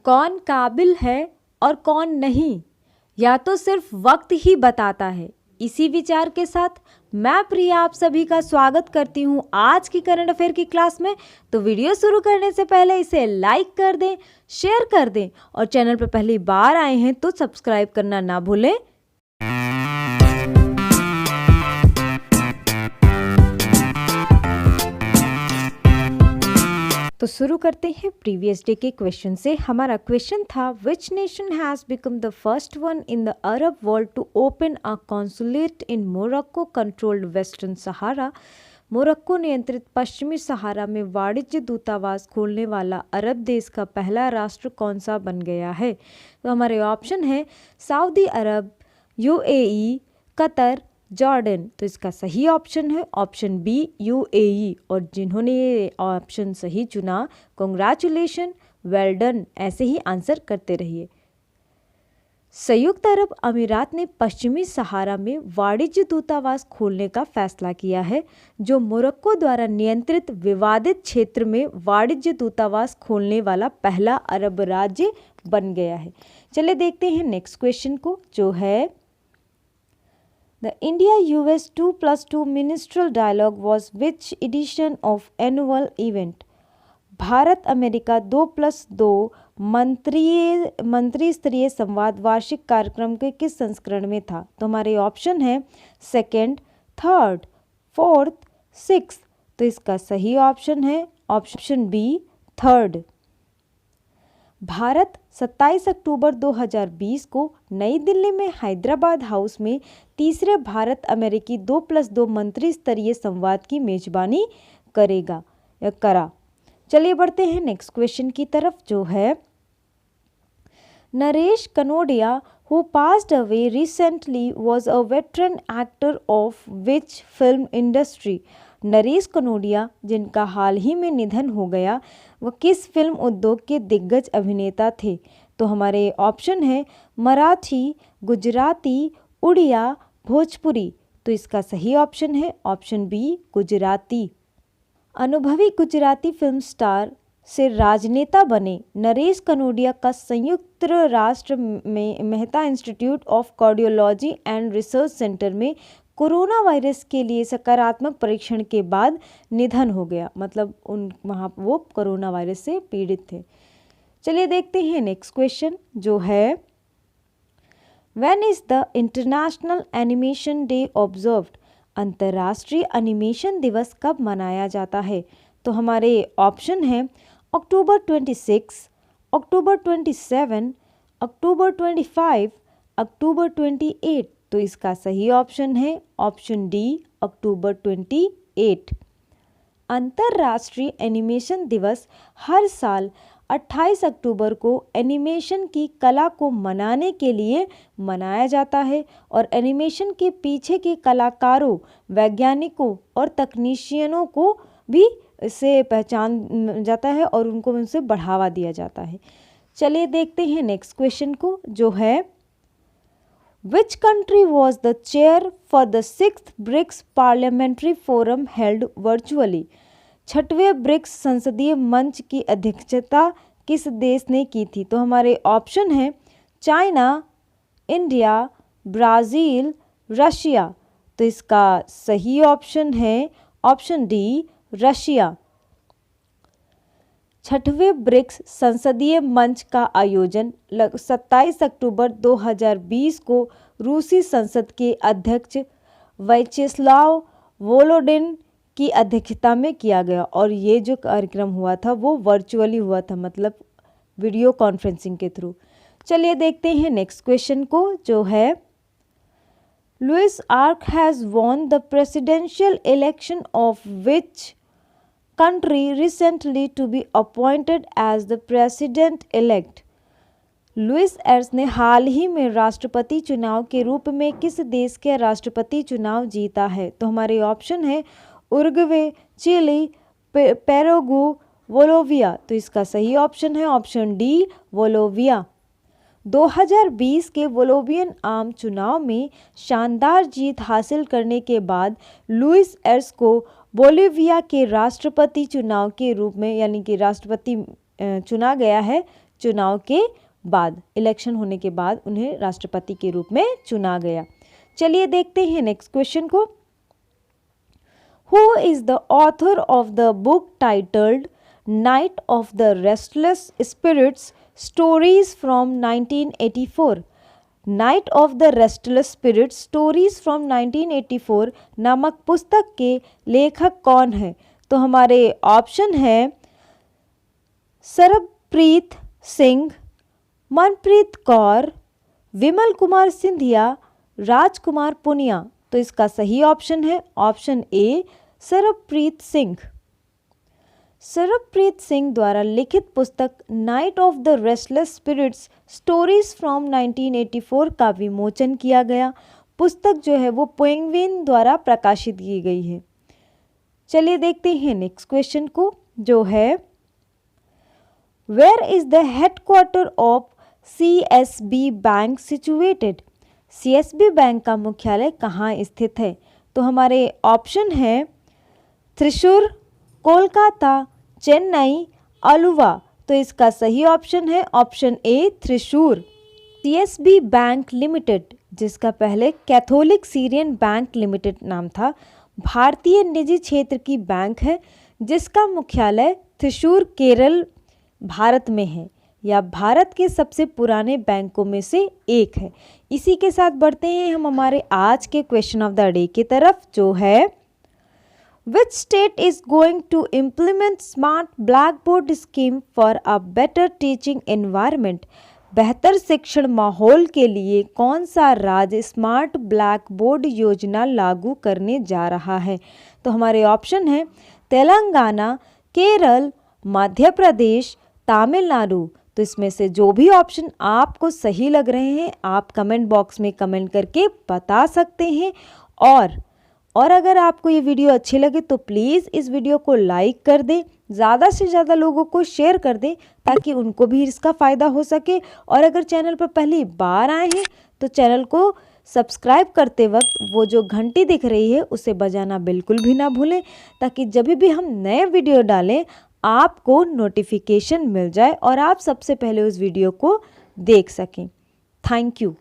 कौन काबिल है और कौन नहीं, या तो सिर्फ वक्त ही बताता है। इसी विचार के साथ मैं प्रिया आप सभी का स्वागत करती हूँ आज की करंट अफेयर की क्लास में। तो वीडियो शुरू करने से पहले इसे लाइक कर दें, शेयर कर दें और चैनल पर पहली बार आए हैं तो सब्सक्राइब करना ना भूलें। तो शुरू करते हैं प्रीवियस डे के क्वेश्चन से। हमारा क्वेश्चन था which nation has become the first one in the Arab world to open a consulate in Morocco controlled Western Sahara. Morocco नियंत्रित पश्चिमी सहारा में वाणिज्य दूतावास खोलने वाला अरब देश का पहला राष्ट्र कौन सा बन गया है। तो हमारे ऑप्शन है सऊदी अरब, यूएई, कतर, जॉर्डन। तो इसका सही ऑप्शन है ऑप्शन बी यूएई। और जिन्होंने ये ऑप्शन सही चुना कॉन्ग्रेचुलेशन, वेल डन। ऐसे ही आंसर करते रहिए। संयुक्त अरब अमीरात ने पश्चिमी सहारा में वाणिज्य दूतावास खोलने का फैसला किया है, जो मोरक्को द्वारा नियंत्रित विवादित क्षेत्र में वाणिज्य दूतावास खोलने वाला पहला अरब राज्य बन गया है। चलिए देखते हैं नेक्स्ट क्वेश्चन को, जो है The India-US 2+2 Ministerial Dialogue was which edition of annual event? Bharat America 2+2 मंत्री स्तरीय संवाद वार्षिक कार्यक्रम के किस संस्करण में था। तो हमारे ऑप्शन है सेकंड, थर्ड, फोर्थ, सिक्स्थ। तो इसका सही ऑप्शन है ऑप्शन बी थर्ड। भारत 27 अक्टूबर 2020 को नई दिल्ली में हैदराबाद हाउस में तीसरे भारत अमेरिकी 2+2 मंत्री स्तरीय संवाद की मेजबानी करेगा या करा। चलिए बढ़ते हैं नेक्स्ट क्वेश्चन की तरफ, जो है Naresh Kanodia who passed away recently was a veteran actor of which film industry? Naresh Kanodia जिनका हाल ही में निधन हो गया, वह किस फिल्म उद्योग के दिग्गज अभिनेता थे। तो हमारे ऑप्शन है मराठी, गुजराती, उड़िया, भोजपुरी। तो इसका सही ऑप्शन है ऑप्शन बी गुजराती। अनुभवी गुजराती फिल्म स्टार से राजनेता बने नरेश कनोडिया का संयुक्त राष्ट्र में Mehta institute of cardiology and research centre में कोरोना वायरस के लिए सकारात्मक परीक्षण के बाद निधन हो गया। मतलब वहाँ वो कोरोना वायरस से पीड़ित थे। चलिए देखते हैं नेक्स्ट क्वेश्चन, जो है when is the international animation day observed? अंतर्राष्ट्रीय एनिमेशन दिवस कब मनाया जाता है। तो हमारे ऑप्शन है अक्टूबर 26, अक्टूबर 27, अक्टूबर 25, अक्टूबर 28। तो इसका सही ऑप्शन है ऑप्शन डी अक्टूबर 28। अंतर्राष्ट्रीय एनिमेशन दिवस हर साल 28 अक्टूबर को एनिमेशन की कला को मनाने के लिए मनाया जाता है और एनिमेशन के पीछे के कलाकारों, वैज्ञानिकों और तकनीशियनों को भी इससे पहचान जाता है और उनसे बढ़ावा दिया जाता है। चलिए देखते हैं नेक्स्ट क्वेश्चन को, जो है Which country was the chair for the 6th BRICS Parliamentary Forum held virtually? छठवें ब्रिक्स संसदीय मंच की अध्यक्षता किस देश ने की थी। तो हमारे ऑप्शन है चाइना, इंडिया, ब्राज़ील, रशिया। तो इसका सही ऑप्शन है ऑप्शन डी रशिया। छठवें ब्रिक्स संसदीय मंच का आयोजन 27 अक्टूबर 2020 को रूसी संसद के अध्यक्ष वाइचेस्लाव वोलोडिन की अध्यक्षता में किया गया और ये जो कार्यक्रम हुआ था वो वर्चुअली हुआ था, मतलब वीडियो कॉन्फ्रेंसिंग के थ्रू। चलिए देखते हैं नेक्स्ट क्वेश्चन को, जो है Luis Arce has won the presidential election of which country recently to be appointed as the president elect? Luis Arce ने हाल ही में राष्ट्रपति चुनाव के रूप में किस देश के राष्ट्रपति चुनाव जीता है। तो हमारे ऑप्शन है उरुग्वे, चिली, पेरुगु, बोलिविया। तो इसका सही ऑप्शन है ऑप्शन डी बोलिविया। 2020 के बोलिवियन आम चुनाव में शानदार जीत हासिल करने के बाद लुइस एर्स को बोलिविया के राष्ट्रपति चुनाव के रूप में यानी कि राष्ट्रपति चुना गया है चुनाव के बाद, इलेक्शन होने के बाद उन्हें राष्ट्रपति के रूप में चुना गया। चलिए देखते हैं नेक्स्ट क्वेश्चन को। Who is the author of the book titled Night of the Restless Spirits Stories from 1984? Night of the Restless Spirits Stories from 1984 नामक पुस्तक के लेखक कौन है? तो हमारे ऑप्शन है सरबप्रीत सिंह, मनप्रीत कौर, विमल कुमार सिंधिया, राजकुमार पुनिया। तो इसका सही ऑप्शन है ऑप्शन ए सरबप्रीत सिंह। सरबप्रीत सिंह द्वारा लिखित पुस्तक knight of the restless spirits stories from 1984 का विमोचन किया गया। पुस्तक जो है वो पेंगुइन द्वारा प्रकाशित की गई है। चलिए देखते हैं नेक्स्ट क्वेश्चन को, जो है where is the headquarter of CSB bank situated? CSB bank का मुख्यालय कहाँ स्थित है? तो हमारे ऑप्शन है त्रिशूर, कोलकाता, चेन्नई, अलुवा। तो इसका सही ऑप्शन है ऑप्शन ए त्रिशूर। CSB बैंक लिमिटेड, जिसका पहले कैथोलिक सीरियन बैंक लिमिटेड नाम था, भारतीय निजी क्षेत्र की बैंक है जिसका मुख्यालय त्रिशूर, केरल, भारत में है, या भारत के सबसे पुराने बैंकों में से एक है। इसी के साथ बढ़ते हैं हम हमारे आज के क्वेश्चन ऑफ द डे की तरफ, जो है which state is going to implement smart black board scheme for a better teaching environment? बेहतर शिक्षण माहौल के लिए कौन सा राज्य स्मार्ट ब्लैक बोर्ड योजना लागू करने जा रहा है? तो हमारे ऑप्शन है तेलंगाना, केरल, मध्य प्रदेश, तमिलनाडु। तो इसमें से जो भी ऑप्शन आपको सही लग रहे हैं आप कमेंट बॉक्स में कमेंट करके बता सकते हैं। और अगर आपको ये वीडियो अच्छी लगे तो प्लीज़ इस वीडियो को लाइक कर दें, ज़्यादा से ज़्यादा लोगों को शेयर कर दें ताकि उनको भी इसका फ़ायदा हो सके। और अगर चैनल पर पहली बार आए हैं तो चैनल को सब्सक्राइब करते वक्त वो जो घंटी दिख रही है उसे बजाना बिल्कुल भी ना भूलें, ताकि जब भी हम नए वीडियो डालें आपको नोटिफिकेशन मिल जाए और आप सबसे पहले उस वीडियो को देख सकें। Thank you.